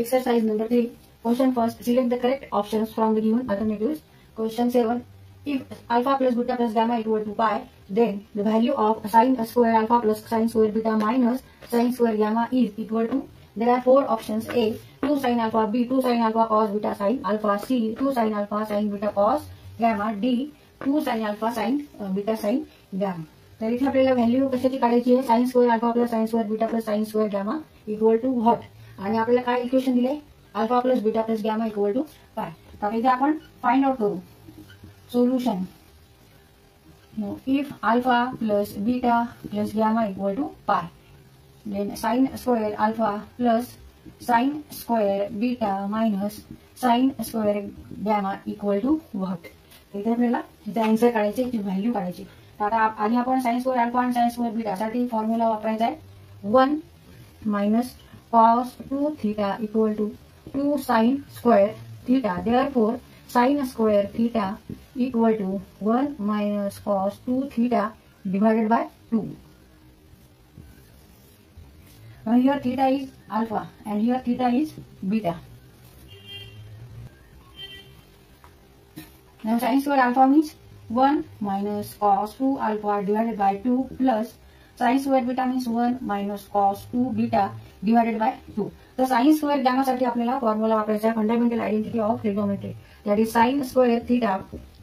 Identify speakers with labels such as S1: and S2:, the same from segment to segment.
S1: Exercise number 3. Question first. Select the correct options from the given alternatives. Question 7. If alpha plus beta plus gamma equal to pi, then the value of sine square alpha plus sine square beta minus sine square gamma is equal to. There are 4 options. A. 2 sin alpha. B. 2 sin alpha cos beta sin alpha. C. 2 sin alpha sin beta cos gamma. D. 2 sin alpha sin beta sin gamma. तर इथे आपल्याला value कशाची काढायची आहे. Sine square alpha plus sine square beta plus sine square gamma equal to what. आणि आपल्याला काय equation दिले. Alpha plus beta plus gamma equal to pi. तर इथे आपण फाइंड आउट करू. Solution. If alpha plus beta plus gamma equal to pi, then sine square alpha plus sine square beta minus sine square gamma equal to what. इथे आपल्याला इथे answer काढायचे, इथे value काढायची. आता आधी आपण साइन स्क्वेअर अल्फा आणि साइन स्क्वेअर बीटा साठी फॉर्म्युला वापरायचा आहे. 1 minus cos 2 theta equal to 2 sine square theta. Therefore sine square theta equal to 1 minus cos 2 theta divided by 2. Now here theta is alpha and here theta is beta. Now sin square alpha means 1 minus cos 2 alpha divided by 2 plus sin square beta means 1 minus cos 2 beta divided by 2. तर sin square gamma साठी आपल्याला formula वापरायचा आहे. Fundamental identity of trigonometry. That is sin square theta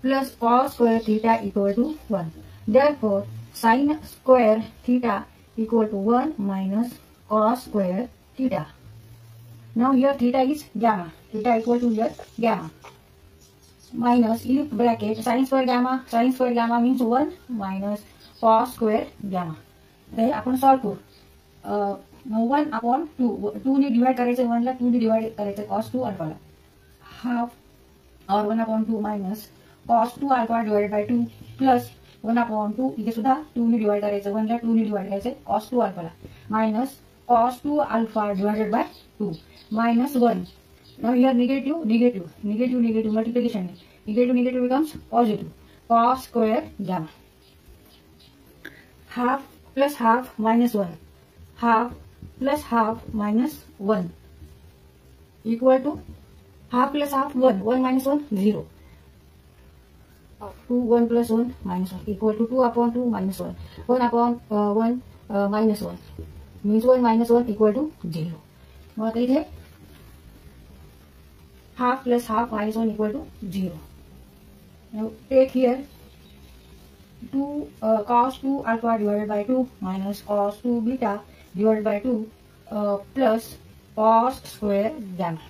S1: plus cos square theta equal to 1. Therefore sin square theta equal to 1 minus cos square theta. Now here theta is gamma. Theta equal to here gamma. Minus in bracket sin square gamma. Sin square gamma means 1 minus cos square gamma. तर आपण solve करू. 1 upon 2. 2 ने divide करायचं 1 ला, 2 ने divide करायचं cos 2 alpha ला. Half और 1 upon 2 minus cos 2 alpha divided by 2 plus 1 upon 2 इथे सुद्धा 2 ने डिवाइड करायचं 1 ला, 2 ने डिवाइड करायचं cos 2 अल्फा ला minus cos 2 alpha divided by 2 minus 1. Now here negative multiplication. Negative becomes positive. Cos square gamma. Half plus half minus 1. Half plus half minus 1 equal to half plus half 1. 1 minus 1 0. 2 1 plus 1 minus 1 equal to 2 upon 2 minus 1. 1 upon 1 minus 1 means 1 minus 1 equal to 0. मग इथे half plus half minus 1 equal to 0. Now take here 2 cos 2 alpha divided by 2 minus cos 2 beta divided by 2 plus cos square gamma.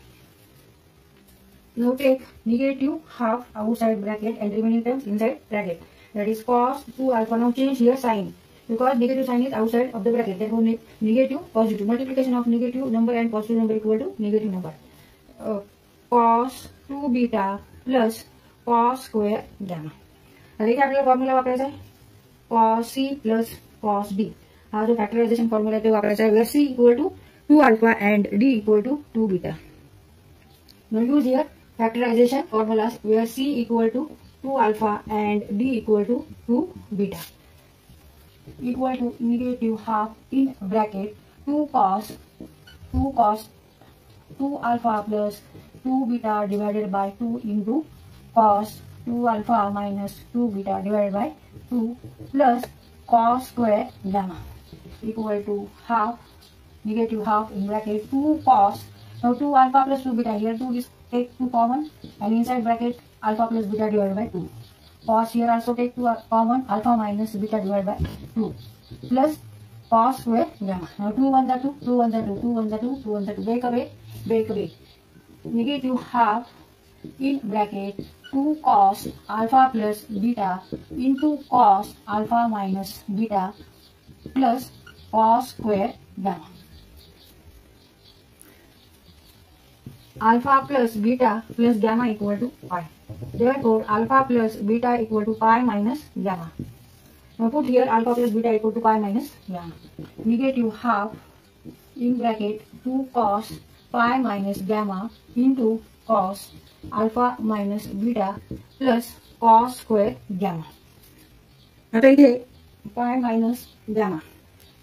S1: Now take negative half outside bracket and remaining terms inside bracket. That is cos 2 alpha. Now change here sign because negative sign is outside of the bracket. Therefore negative positive. Multiplication of negative number and positive number equal to negative number. Cos 2 beta plus cos square gamma. आता इथे आपल्याला formula वापरायचा आहे cos c plus cos d. हा जो factorisation formula ते वापरायचा आहे. where c equal to 2 alpha and d equal to 2 beta. Now use here factorization formulas where c equal to 2 alpha and d equal to 2 beta equal to negative half in bracket 2 cos 2 alpha plus 2 beta divided by 2 into cos 2 alpha minus 2 beta divided by 2 plus cos square gamma equal to half, negative half in bracket 2 cos. Now 2 alpha plus 2 beta, here 2 is take 2 common and inside bracket alpha plus beta divided by 2. Cos here also take 2 common, alpha minus beta divided by 2 plus cos square gamma. Now 2 1 the 2, 2 1 the 2, 2 1 the 2, 2 1 the 2, break away. Negative half in bracket 2 cos alpha plus beta into cos alpha minus beta plus cos square gamma. Alpha plus beta plus gamma equal to pi. Therefore alpha plus beta equal to pi minus gamma. Now put here alpha plus beta equal to pi minus gamma. Negative half in bracket 2 cos pi minus gamma into cos alpha minus beta plus cos square gamma. आता इथे pi minus gamma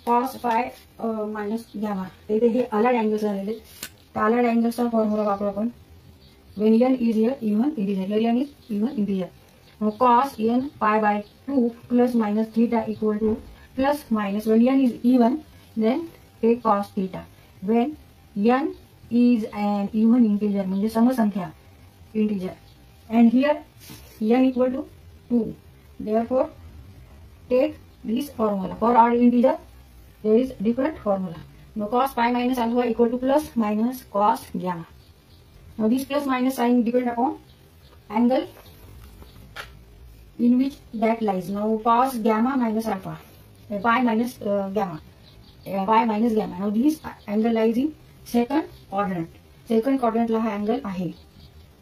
S1: cos pi minus gamma. इथे हे अलग angles झालेले allied angles formula वापरू आपण. When n is here even integer, here n is even integer. Now cos n pi by 2 plus minus theta equal to plus minus. When n is even, then take cos theta. When n is an even integer, म्हणजे समसंख्या integer, and here n equal to 2. Therefore, take this formula. For odd integer, there is different formula. Now cos pi minus alpha equal to plus minus cos gamma. Now this plus minus sign depend upon angle in which that lies. Now cos gamma minus alpha, pi minus gamma, pi minus gamma. Now this angle lies in second quadrant. Second quadrant ला हा angle आहे.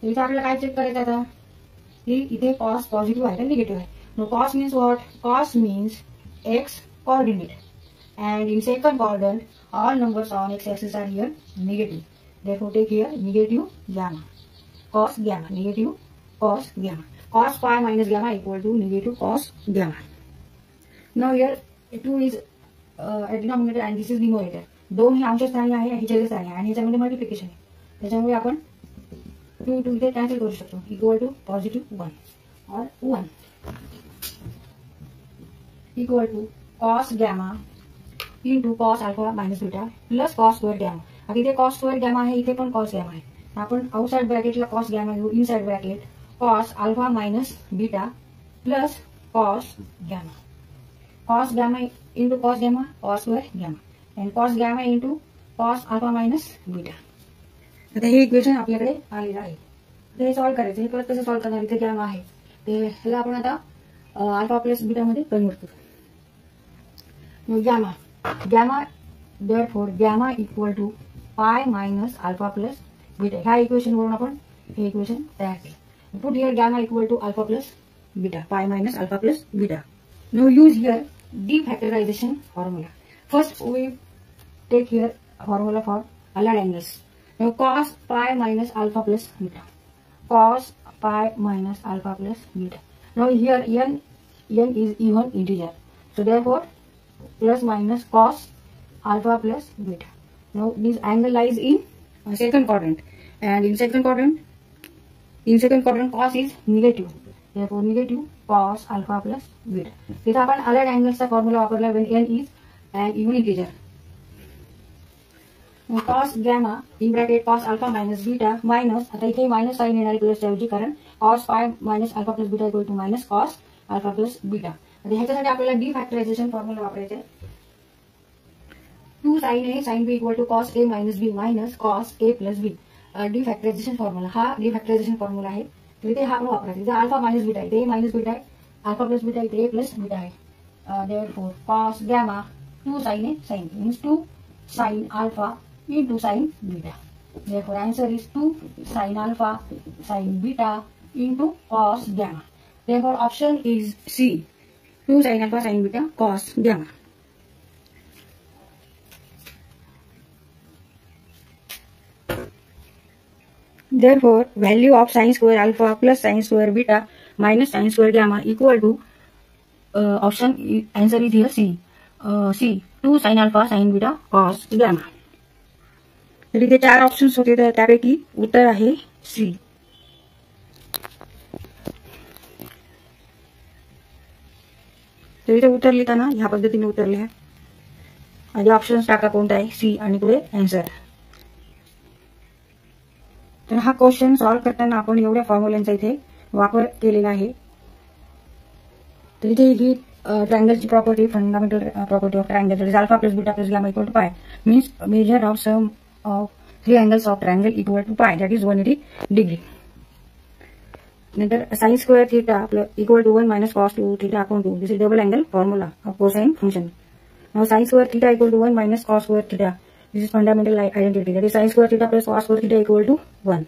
S1: इथे आपल्याला काय check करायचं आता की इथे cos positive आहे का निगेटिव्ह आहे. Now cos means what? Cos means x coordinate, and in second quadrant all numbers on x-axis are here negative. Therefore take here negative gamma, cos gamma, negative cos gamma. Cos pi minus gamma equal to negative cos gamma. Now here 2 is a denominator and this is numerator. 2 हे अंशस्थानी आहे, हे छेदस्थानी आहे आणि ह्याच्यामध्ये multiplication आहे. त्याच्यामुळे आपण 2 इथे cancel करू शकतो. इक्वल टू पॉझिटिव्ह 1 और 1 equal to cos gamma into cos alpha minus beta plus cos square gamma. आता इथे cos square gamma आहे, इथे पण cos gamma आहे. आपण आउटसाइड ब्रॅकेटला cos gamma घेऊ, inside bracket cos alpha minus beta plus cos gamma. Cos gamma into cos gamma, cos square gamma, and cos gamma into cos alpha minus beta. आता हे equation आपल्याकडे आलेलं आहे. ते solve करायचं. हे परत कसं सॉल्व्ह करणार? इथे गॅमा आहे, ते ह्याला आपण आता अल्फा प्लस बीटा मध्ये कन्वर्ट करू. gamma therefore gamma equal to pi minus alpha plus beta. ह्या इक्वेशन वरून आपण हे इक्वेशन तयार केले. Put here gamma equal to alpha plus beta, pi minus alpha plus beta. Now use here defactorization formula. First we take here formula for allied angles. Now cos pi minus alpha plus beta, cos pi minus alpha plus beta. Now here n is even integer, so therefore plus minus cos alpha plus beta. Now this angle lies in second quadrant, and in second quadrant cos is negative, therefore negative cos alpha plus beta. इथे आपण allied angles चा formula वापरला when n is an even integer. Cos gamma in bracket cos alpha minus beta minus, आता इथे minus sign येणार plus ऐवजी, कारण cos pi minus alpha plus beta equal to minus cos alpha plus beta. आता ह्याच्यासाठी आपल्याला डिफॅक्टरायझेशन formula वापरायचा आहे. 2 sin a sin b equal to cos a minus b minus cos a plus b. Defactorization formula, हा defactorization formula आहे. तर इथे हा आपण वापरायचा. इथे अल्फा मायनस बीटा आहे, इथे मायनस बीटा आहे, अल्फा प्लस बीटा इथे a प्लस बीटा आहे. Therefore cos gamma 2 sin a sin b means 2 sin alpha into sin beta. Therefore answer is 2 sin alpha sin beta into cos gamma. Therefore option is C, 2 sin alpha sin beta cos gamma. Therefore value of sin square alpha plus sin square beta minus sin square gamma equal to option answer is here C, 2 sin alpha sin beta cos gamma. तर इथे 4 options होते, तर त्यापैकी उत्तर आहे सी. तर इथे उत्तर लिहिताना ह्या पद्धतीने उत्तर लिहा. आधी ऑप्शन्स टाका कोणता आहे, सी, आणि पुढे आन्सर. तर हा क्वेश्चन सॉल्व्ह करताना आपण एवढ्या फॉर्म्युलांचा इथे वापर केलेला आहे. तर इथे ही ट्रायंगलची property, fundamental property of triangle, that is alpha plus beta plus gamma equal to pi, means measure of sum of 3 angles of triangle equal to pi, that is 180 degree. नंतर sin square theta equal to 1 minus cos 2 theta upon 2. This is double angle formula of cosine function. Now sin square theta equal to 1 minus cos square theta. This is fundamental identity, that is sin square theta plus cos square theta equal to 1.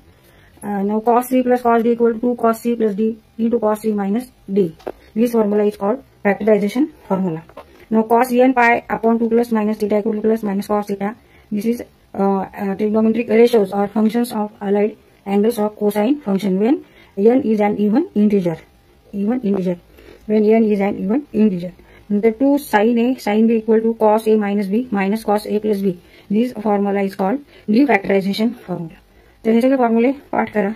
S1: Now cos c plus cos d equal to 2 cos c plus d into cos c minus d. This formula is called factorization formula. Now cos n pi upon 2 plus minus theta equal to plus minus cos theta. This is trigonometric ratios or functions of allied angles of cosine function when n is an even integer. When n is an even integer. The 2 sin a sin b equal to cos a minus b minus cos a plus b. This formula is called D factorisation formula. तर हे सगळे फॉर्म्युले पाठ करा.